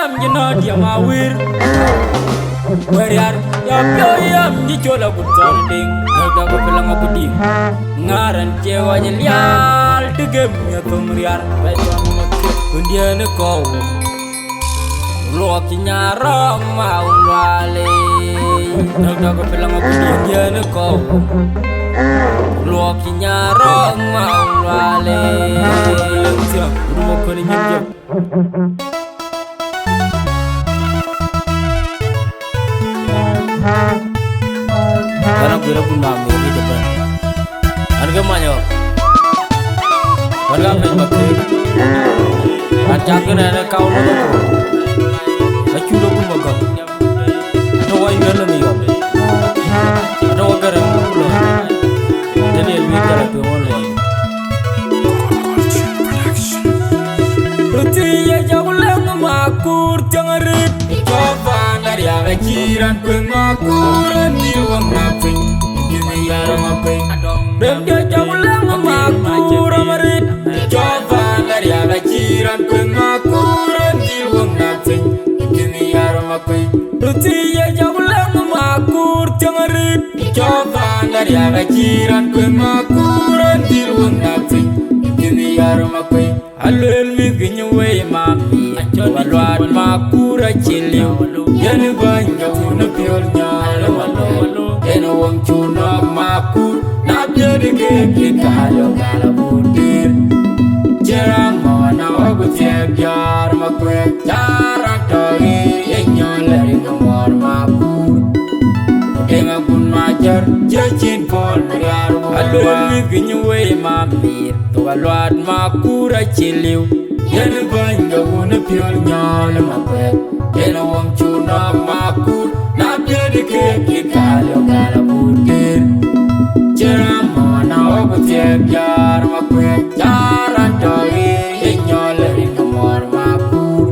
yam jino dia mawir Weriar yam jicola gutanding Naga ko pelang abudi Ngaran cewa jelial Degem ya tumriar Beton ngekip kundian kau Loki nyarong mau wale Naga ko pelang abudi kundian kau Loki nyarong mau wale Siap udah ko ni nyep Karena kira pun nami di depan. Harga manyo. Harga main bakri. Acak kena kau logo. Acu do pun baga. Ada wai ngala ni yo. Ada wagara pulo. Jadi elmi kala tu online. Ruti ya jaulang makur jangarit. Coba dari jiran pengakuran di ruang naping Gini ya ramaping Dem dia jaulang makur amarit Coba dari jiran pengakuran di ruang naping Gini ya ramaping Ruti ya jaulang makur jangarit Coba dari jiran pengakuran di ruang naping Gini ya ramaping Alel mi ginywe mami Walwat makura chiliu Yani banya una piol nyalo Eno wang chuna makur Nabya di keke kalo kala budir Jerang mawana wagu tiap jar makwek Jarang togi Yenyo leri ngamor makur Denga pun majar Jacin pol meriar Alel mi ginywe mami Walwat makura chiliu Yani banya una piol nyalo makwek Eno wang chuna makur Nabya di keke kalo kala budir Jerang mawana wagu tiap jar makwek Jarang togi Yenyo leri ngamor makur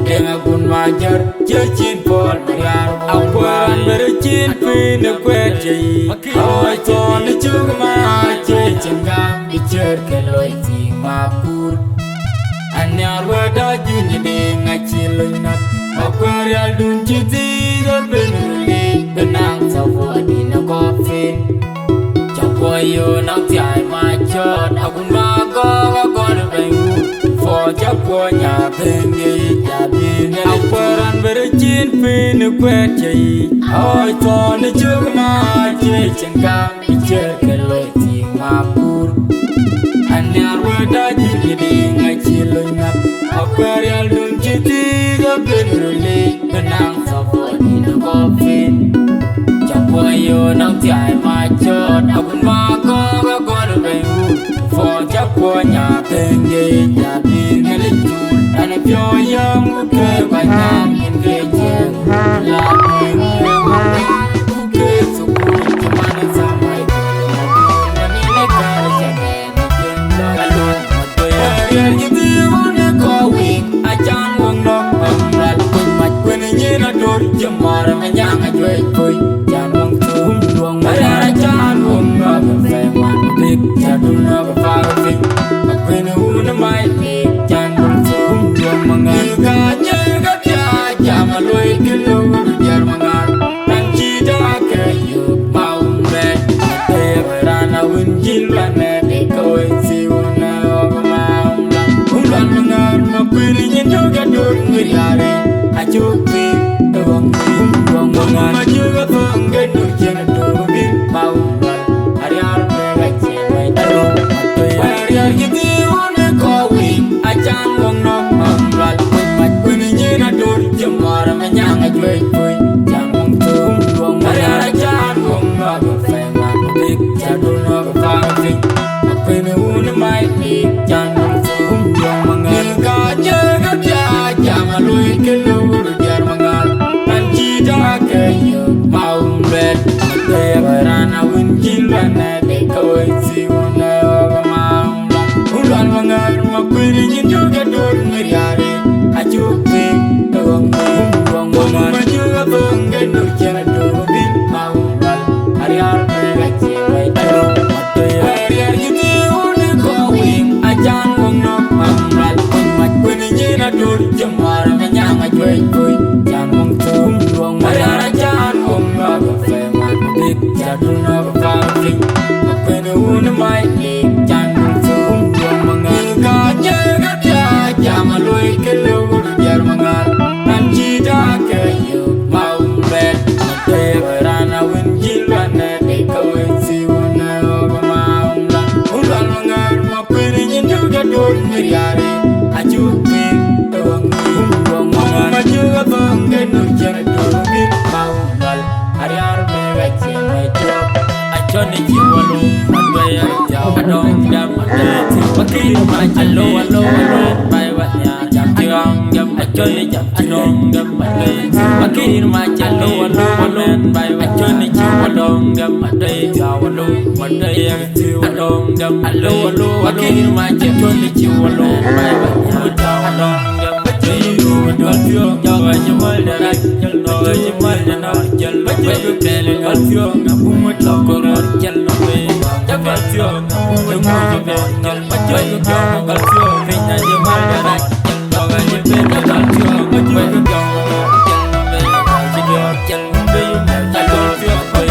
Denga pun majar Jacin pol meriar Akuan mericin pina kwet jai Awai ton chung ma jai cenggang Icer keloi ting makur Anyar wada junyi denga ciloinat Aquarial dun citi benuli Benang sawo di na kofin Capoyo nang tiay machot Akun bago kakon bengu Fo caponya bengi jabine Aquaran bercin pinu kwet jai Awai ton cuma jai cengkang Icer keloi ting makur Anyar wada junyi denga ciloinat Aquarial dun citi benuli Benang sawo di na kofin Capoyo nang tiay machot Akun bago kakon bengu Fo caponya bengi jabine lecur Ane pyo yang uke banyak inge jeng Lagi uke suku cuman samai Menile kare jenen jeng Lalu matoya Biar gitu wane kawing Acan wong nok Amrat pun mat Kwenye nyena dori Jemar menyang ajoy koy Jan wong tum Duang marara jan wong nok Feman big Jadul nok fagafing Kwenye una mai big Jan wong tum Duang mangan Kanya kapya Jama loy kilo Biar mangan Nang cida kayu Maum red Mataya berana Winjil wane Dikoy siwana Oga maum lang Ulan mangan Makwini nyenyoga Dur ngiriare Ajupi Tuang Tuang mangan Majuga tuang Genduk jena Durbin Maum lang Ariar mega cewek Taro Mataya Ariar giti wane kawing Acan wong nok Mamlat Makwini nyena dur Jemar menyang ajuy kuy Jangong tum Duang Ariar acan wong nok Feman big Jadul nok fagafing Makwini una mai big Jangong tum Duang mangan Kanya kapya Jama lui kilo Biar mangan Nanti dah kayu Maum red Mataya berana Winjil wane Dikoy siwana Oga maum lang Ulan mangan Makwini nyenyoga dur ngiriare Ajupi Tuang Tuang mangan Majuga tuang Genduk jena Durbin Maum lang Ariar mega cewek Taro Mataya Ariar giti wane kawing Acan wong nok Mamlat Makwini nyena dur Jemar menyang đôi người yari achu pi tuang tuang mama juga tuang cái nụ chân đôi biết bao gal ariar me gachi me chop achoni jiwalu manwaya jao adong jam ade wakil ma allo allo allo bai wa ya jam tiang jam achoni jam tinong jam ade wakil ma allo allo allo bai wa achoni jiwalong jam ade jao allo ade ya tiwalong jam allo allo wakil ma achoni jiwalong bai wa ya jao adong jam ade dol tio jawa jamal darai jal no jamal no jal bai bel dol tio ngapumut lokor jal no be jagal tio ngapumut mo jal bai jagal tio rinya jamal darai jal no be jagal tio bai jal no be jal be jagal tio bai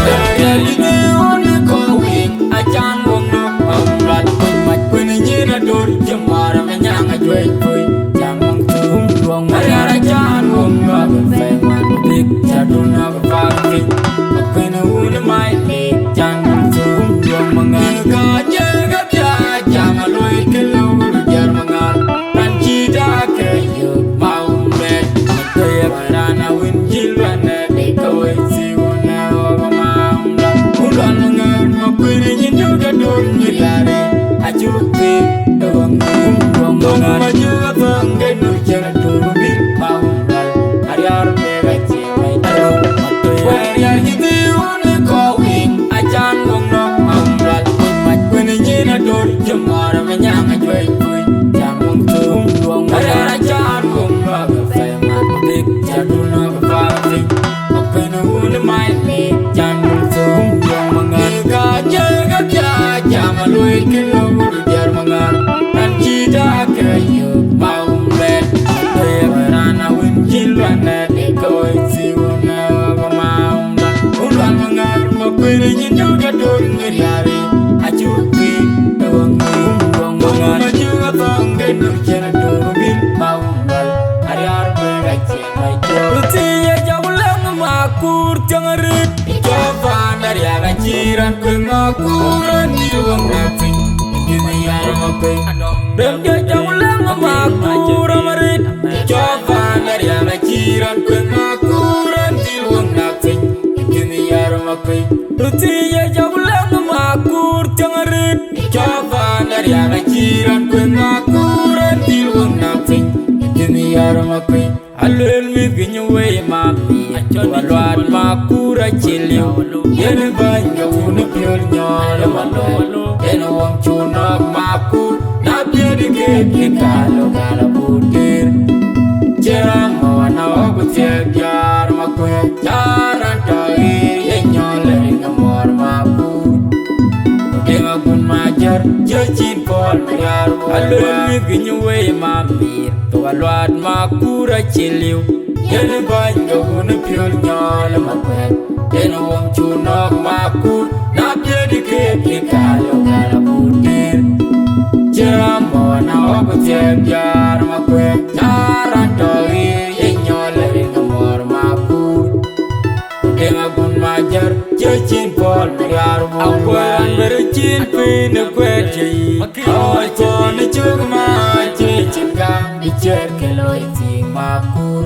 li on ko wi ajan wong no amrat mat kun ni na dor jamara me nyang ajoi koi jamong tum wong ara jan wong ga fe man big jaduna ga fa kun un mai le jan tum wong manga ga je ga ja jamaloi kelo jar manga tan chi da ke yo mau me te barana win jilwana de ko si una wa ma ulan manga ma kun ni ju ga dor ni lare aju pe wong wong manga ju ga thang ke nu jar dor bi mau dal ariar me ga chi mai alo wer ya ji un ko wing ajan wong no amrat mat kun ni na dor jamara me nyang ajoi koi jamong tum wong ara ajan wong ga fe man big jaduna ga fa kun un mai le jan tum wong manga ga je ga ja jamaloi kilo jar manga tan chi da ke yo mau le te barana win jilwana de koi si una wa ma ulan manga ma kun ni ju ga dor ngari achu pi wong wong manga ju ga thang ke nu chen dor bil mau gal ariar be ga chi mai to ya jaulang ma kur jangarit coba dari aga jiran ku ngakuran di wong nafi ini ya rope dem dia jaulang ma kur marit coba dari aga jiran ku ngakuran di wong nafi ini ya rope ruti ya jaulang ma kur jangarit coba dari aga jiran ku ngakuran di wong nafi ini ya rope alel mi ginyu we ma walwat ma kura chiliu yen banyo nu piol nyol malo yen wong chuna ma kur na piedi ke kalo kala butir jam wana ogu tiar ma ku jaran tai yen nyol ngamor ma kur denga gun majar jacin pol yar alel mi ginyu we ma mir to walwat ma kura chiliu yen banyo nu piol nyol malo yen wong chuna ma kur na piedi ke kalo kala butir jam wana ogu tiar ma ku jaran tai yen nyol ngamor ma kur denga gun majar jacin pol yar akwan bercin pin kweti oi kon chuk ma jacin gam dicer keloi ting ma kur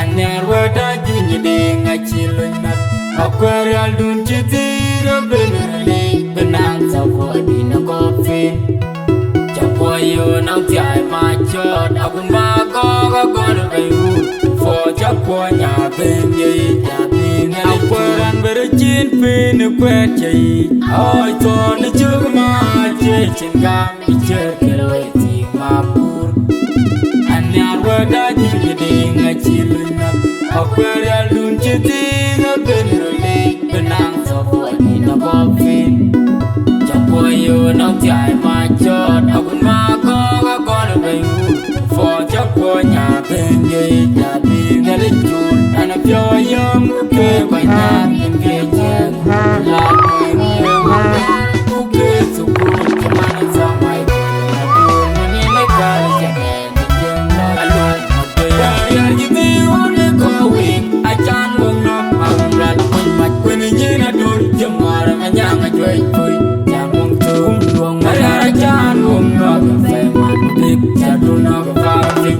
aner wada junyi ding achilunat akwarial dun chitira benele benang sa fodi na kofi chapoyo nang tiai ma chot akun ba ko ga gon bayu fo chaponya benye ya bin akwaran bercin pin kweti oi ton chuk ma jacin gam dicer keloi ting ma kur aner wada junyi ding achilunat akwarial dun chitira benele benang sa fodi na kofi chapoyo nang tiai ma chot akun ma ko ga gon bayu fo chaponya benye ya bin le chun ana pyo yam ke bai na min ke chen la ko ni wa ku ke su ku mana sa mai na ku ni le ka ja ni chen na alo ya ya ji ti on ko wi a chan wong no amrat kun mat kun ni na dor jamara ma nyang a joi koi jamong tum wong ma ra chan wong no fe big jadul no gafafik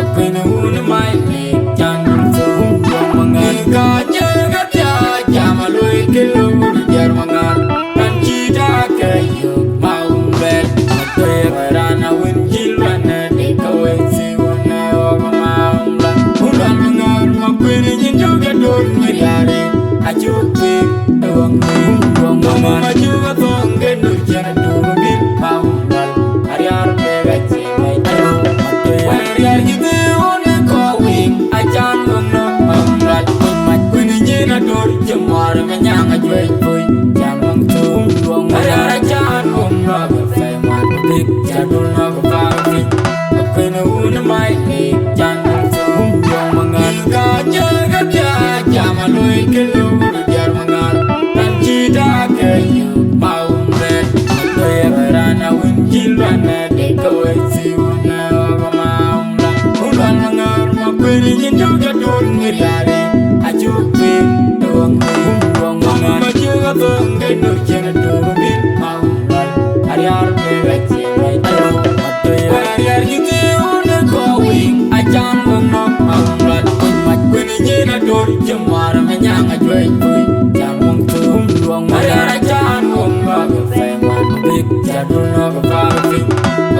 Apena una mai le janul sum mangan ka jaga ja jama loy kilo jar mangan kan cita kayu mau bet Atoy rana win jilwana de kawai si wana wa maula Ulan mangar mapena jinjoga dol meriare Ajupi ewang mung mangan ajuga tongge nur jana durbil maula Ariar bega cimai ayo Ariar gitu one kawing ajan wano maula Kumat kuni jina dor jemar menyang ajuai boy Jamang tung duang Ariar ajan wano gafeman Big jadul no gafafik Apena una mai lik janul sum duang mangan Kaja gajah jama loy kilo jar mangan Dan cita kayu mau mbet Atoy rana win jilwana de kawai si wana wa maula Ulan mangar mapeni jinjoga dol ngiriare Ajupi ewang duang mangan Majuga tongge nur jana durbil maula Ariar bega cimai ayo Ariar gitu una kawing ajan wano maula Kumat kuni jina dor jemar menyang ajuai boy Jamang tung duang Ariar ajan wano gafeman Big jadul no gafafik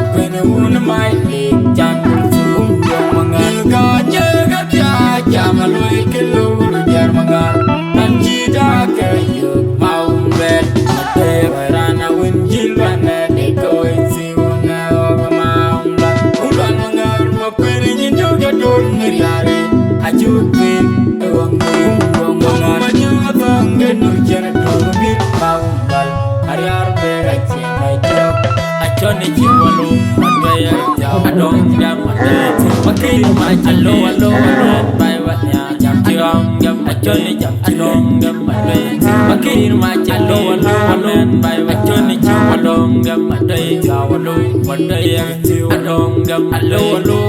Apena una mai lik janul sum duang mangan Kaja gajah jama loy kilo jar mangan Dan cita kayu mau mbet Atoy rana win jilwana de kawai si wana wa maula Ulan mangar mapena jinjoga dol ngiriare Ajupi ewang duang mangan Majuga tongge nur jana durbil maula Ariar bega cimai jauh Achoni jiwalu matwaya jauh Adong jam matwaya Makin macalo alo Bai watnya jam jiwang jam Achoni jam jilong jam matwaya Makin macalo alo Bai achoni jiwalu jam matwaya Jawalu matwaya Adong jam alo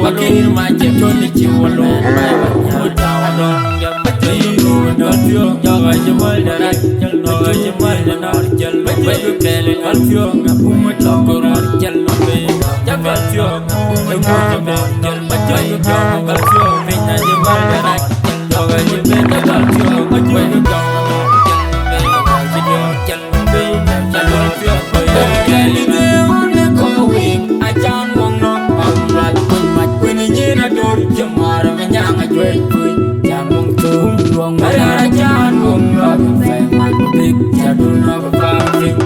Makin macalo jiwalu Bai watnya jawadong jam matwaya Adong jaga jemal darat Jalno jemal darat Jalno beli alfio ngapumat lokor Jalno beli jaga alfio ngapumat lokor Jalno beli jaga alfio Mina jemal darat Jaga jemal jaga alfio Ngapumat lokor Jalno beli jaga alfio Kali dewana kawing ajan wong no pamrat Kumat kuni jina dor jemar menyang ajuai boy Jamang tung duang Ariar ajan wong no gafeman Big jadul no gafafik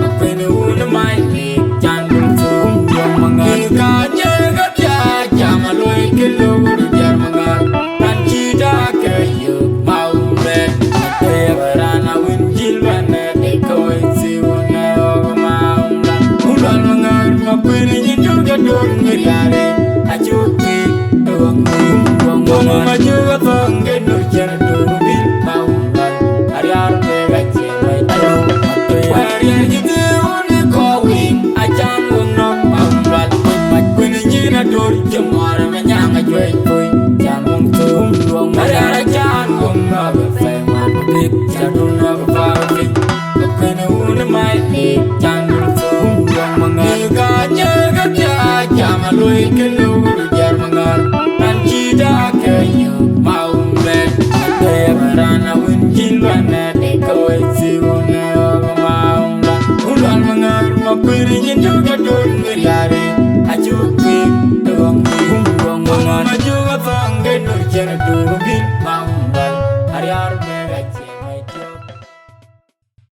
Apena una mai lik janul sum duang mangan Kaja gajah jama loy kilo jar mangan Dan cita kayu mau mbet Atoy rana win jilwana de kawai si wana wa maula Ulan mangar mapena jinjoga dol ngiriare Ajupi ewang duang mangan Majuga tongge nur jana durbil maula Ariar bega cimai ayo Ariar gitu una kawing ajan wano maula Kumat kuni jina dor jemar menyang ajuai boy Jamang tung duang Ariar ajan wano gafeman Big jadul no gafafik Apena una mai lik janul sum duang mangan Kaja gajah jama loy kilo jar mangan Dan cita kayu mau mbet Atoy rana win jilwana